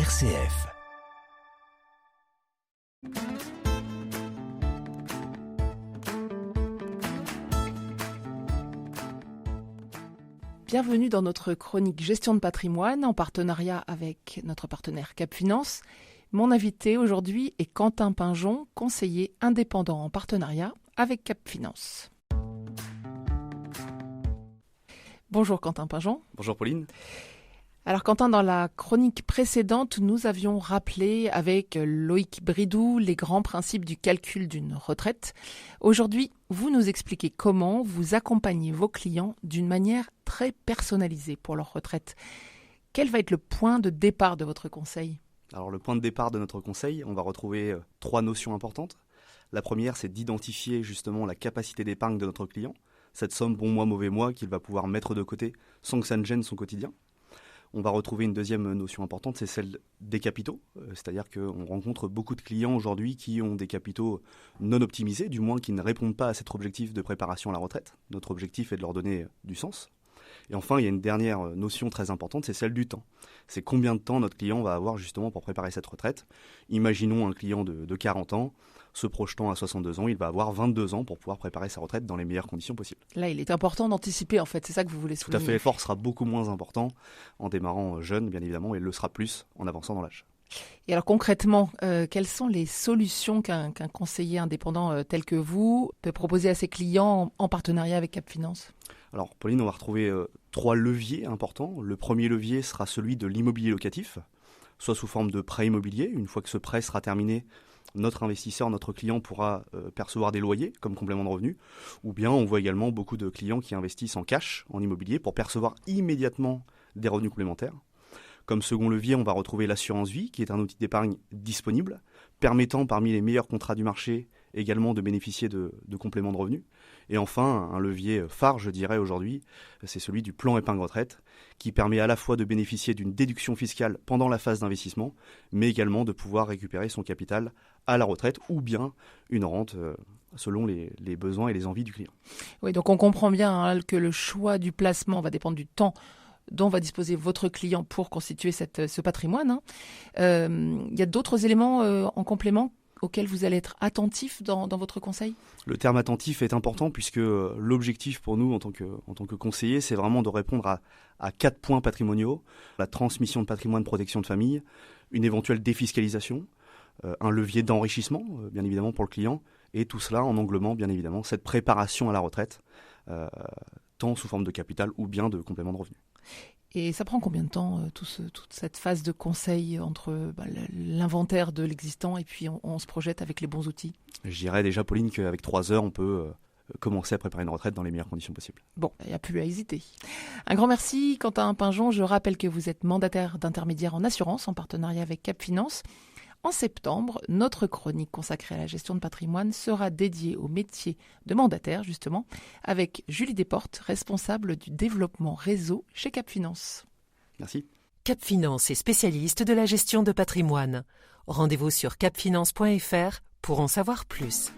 RCF. Bienvenue dans notre chronique Gestion de patrimoine en partenariat avec notre partenaire Cap Finance. Mon invité aujourd'hui est Quentin Pinjon, conseiller indépendant en partenariat avec Cap Finance. Bonjour Quentin Pinjon. Bonjour Pauline. Alors Quentin, dans la chronique précédente, nous avions rappelé avec Loïc Bridoux les grands principes du calcul d'une retraite. Aujourd'hui, vous nous expliquez comment vous accompagnez vos clients d'une manière très personnalisée pour leur retraite. Quel va être le point de départ de votre conseil ? Alors le point de départ de notre conseil, on va retrouver 3 notions importantes. La première, c'est d'identifier justement la capacité d'épargne de notre client, cette somme bon mois, mauvais mois qu'il va pouvoir mettre de côté sans que ça ne gêne son quotidien. On va retrouver une deuxième notion importante, c'est celle des capitaux. C'est-à-dire qu'on rencontre beaucoup de clients aujourd'hui qui ont des capitaux non optimisés, du moins qui ne répondent pas à cet objectif de préparation à la retraite. Notre objectif est de leur donner du sens. Et enfin, il y a une dernière notion très importante, c'est celle du temps. C'est combien de temps notre client va avoir justement pour préparer cette retraite. Imaginons un client de 40 ans, se projetant à 62 ans, il va avoir 22 ans pour pouvoir préparer sa retraite dans les meilleures conditions possibles. Là, il est important d'anticiper en fait, c'est ça que vous voulez souligner. Tout à fait, l'effort sera beaucoup moins important en démarrant jeune, bien évidemment, et le sera plus en avançant dans l'âge. Et alors concrètement, quelles sont les solutions qu'un conseiller indépendant tel que vous peut proposer à ses clients en partenariat avec Cap Finance ? Alors Pauline, on va retrouver 3 leviers importants. Le premier levier sera celui de l'immobilier locatif, soit sous forme de prêt immobilier. Une fois que ce prêt sera terminé, notre investisseur, notre client pourra percevoir des loyers comme complément de revenu. Ou bien on voit également beaucoup de clients qui investissent en cash, en immobilier, pour percevoir immédiatement des revenus complémentaires. Comme second levier, on va retrouver l'assurance vie, qui est un outil d'épargne disponible, permettant parmi les meilleurs contrats du marché également de bénéficier de compléments de revenus. Et enfin, un levier phare, je dirais aujourd'hui, c'est celui du plan épargne retraite, qui permet à la fois de bénéficier d'une déduction fiscale pendant la phase d'investissement, mais également de pouvoir récupérer son capital à la retraite ou bien une rente selon les besoins et les envies du client. Oui, donc on comprend bien que le choix du placement va dépendre du temps dont va disposer votre client pour constituer ce patrimoine. Il y a d'autres éléments en complément auxquels vous allez être attentif dans votre conseil ? Le terme attentif est important puisque l'objectif pour nous en tant que conseiller, c'est vraiment de répondre à 4 points patrimoniaux: la transmission de patrimoine, protection de famille, une éventuelle défiscalisation, un levier d'enrichissement, bien évidemment pour le client, et tout cela en englobant bien évidemment cette préparation à la retraite, tant sous forme de capital ou bien de complément de revenu. Et ça prend combien de temps, toute cette phase de conseil entre l'inventaire de l'existant et puis on se projette avec les bons outils ? Je dirais déjà, Pauline, qu'avec 3 heures, on peut commencer à préparer une retraite dans les meilleures conditions possibles. Bon, il n'y a plus à hésiter. Un grand merci, Quentin Pinjon. Je rappelle que vous êtes mandataire d'intermédiaire en assurance en partenariat avec Cap Finance. En septembre, notre chronique consacrée à la gestion de patrimoine sera dédiée au métier de mandataire, justement, avec Julie Desportes, responsable du développement réseau chez Cap Finance. Merci. Cap Finance est spécialiste de la gestion de patrimoine. Rendez-vous sur capfinance.fr pour en savoir plus.